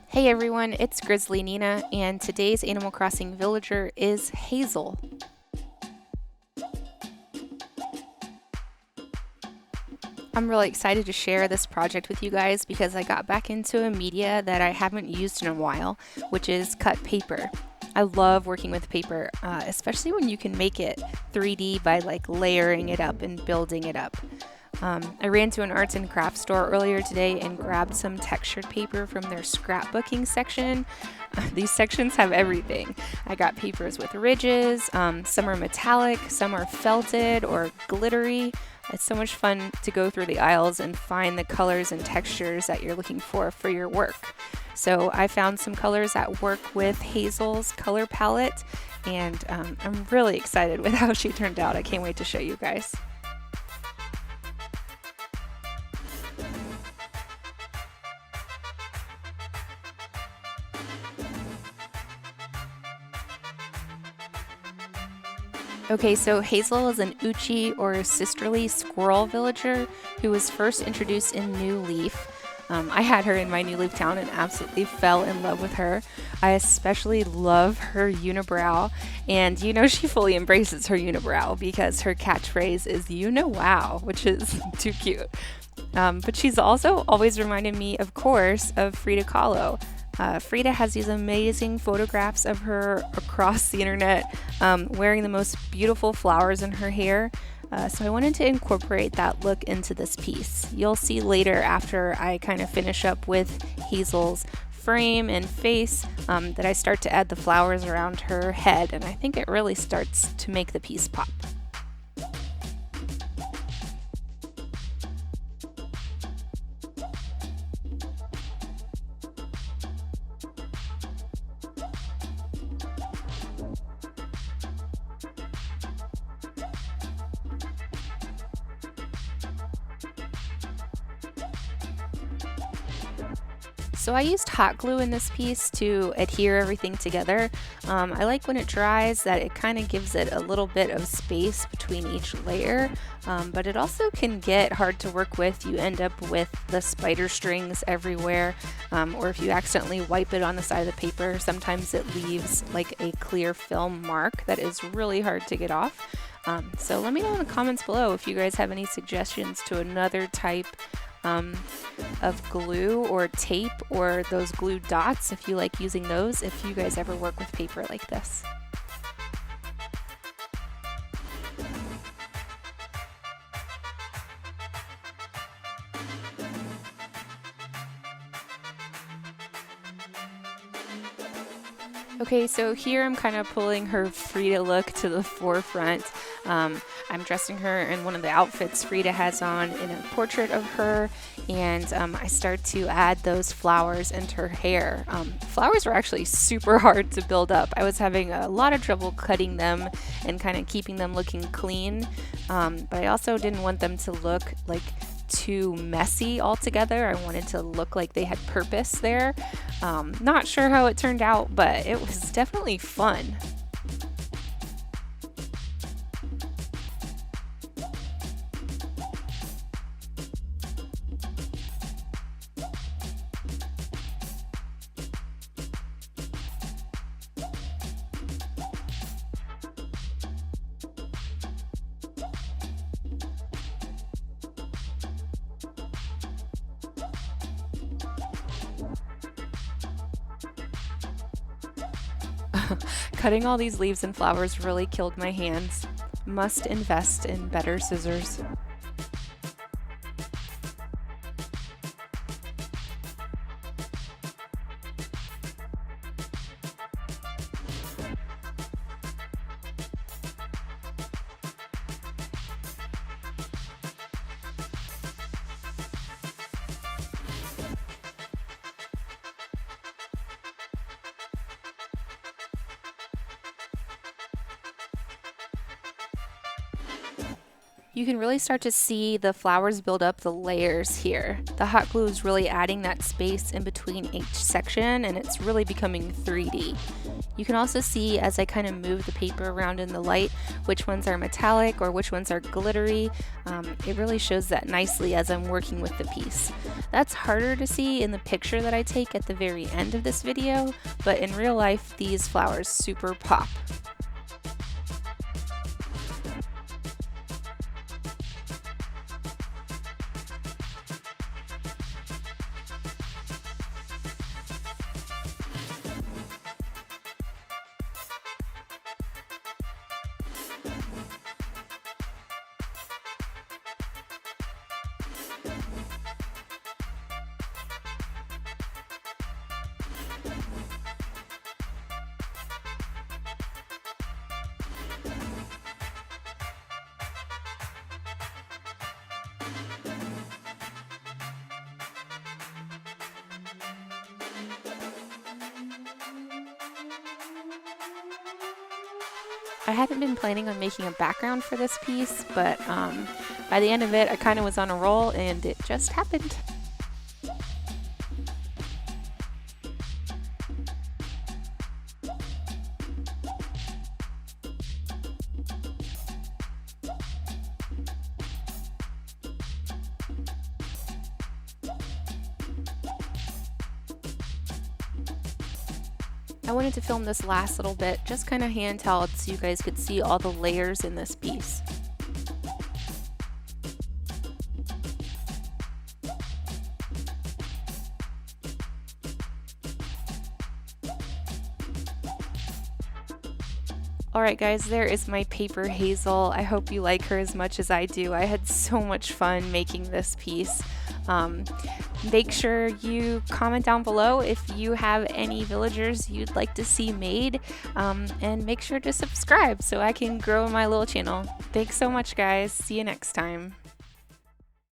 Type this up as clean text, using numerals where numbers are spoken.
Hey everyone, it's Grizzly Nina, and today's Animal Crossing villager is Hazel. I'm really excited to share this project with you guys because I got back into a media that I haven't used in a while, which is cut paper. I love working with paper, especially when you can make it 3D by layering it up and building it up. I ran to an arts and crafts store earlier today and grabbed some textured paper from their scrapbooking section. These sections have everything. I got papers with ridges, some are metallic, some are felted or glittery. It's so much fun to go through the aisles and find the colors and textures that you're looking for your work. So I found some colors that work with Hazel's color palette, and I'm really excited with how she turned out. I can't wait to show you guys. Okay, so Hazel is an Uchi or sisterly squirrel villager who was first introduced in New Leaf. I had her in my New Leaf town and absolutely fell in love with her. I especially love her unibrow, and she fully embraces her unibrow because her catchphrase is "you know wow," which is too cute. But she's also always reminded me, of course, of Frida Kahlo. Frida has these amazing photographs of her across the internet wearing the most beautiful flowers in her hair. So I wanted to incorporate that look into this piece. You'll see later after I kind of finish up with Hazel's frame and face that I start to add the flowers around her head, and I think it really starts to make the piece pop. So I used hot glue in this piece to adhere everything together. I like when it dries that it kind of gives it a little bit of space between each layer, but it also can get hard to work with. You end up with the spider strings everywhere, or if you accidentally wipe it on the side of the paper, sometimes it leaves like a clear film mark that is really hard to get off. So let me know in the comments below if you guys have any suggestions to another type of glue or tape, or those glue dots if you like using those, if you guys ever work with paper like this. Okay, so here I'm kind of pulling her Frida look to the forefront. I'm dressing her in one of the outfits Frida has on in a portrait of her, and I start to add those flowers into her hair. Flowers were actually super hard to build up. I was having a lot of trouble cutting them and kind of keeping them looking clean, but I also didn't want them to look like too messy altogether. I wanted to look like they had purpose there. Not sure how it turned out, but it was definitely fun. Cutting all these leaves and flowers really killed my hands. Must invest in better scissors. You can really start to see the flowers build up the layers here. The hot glue is really adding that space in between each section, and it's really becoming 3D. You can also see as I kind of move the paper around in the light which ones are metallic or which ones are glittery. It really shows that nicely as I'm working with the piece. That's harder to see in the picture that I take at the very end of this video, but in real life these flowers super pop. I hadn't been planning on making a background for this piece, but by the end of it, I kind of was on a roll and it just happened. I wanted to film this last little bit just kind of handheld so you guys could see all the layers in this piece. Alright guys, there is my paper Hazel. I hope you like her as much as I do. I had so much fun making this piece. Make sure you comment down below if you have any villagers you'd like to see made, and make sure to subscribe so I can grow my little channel. Thanks so much guys. See you next time.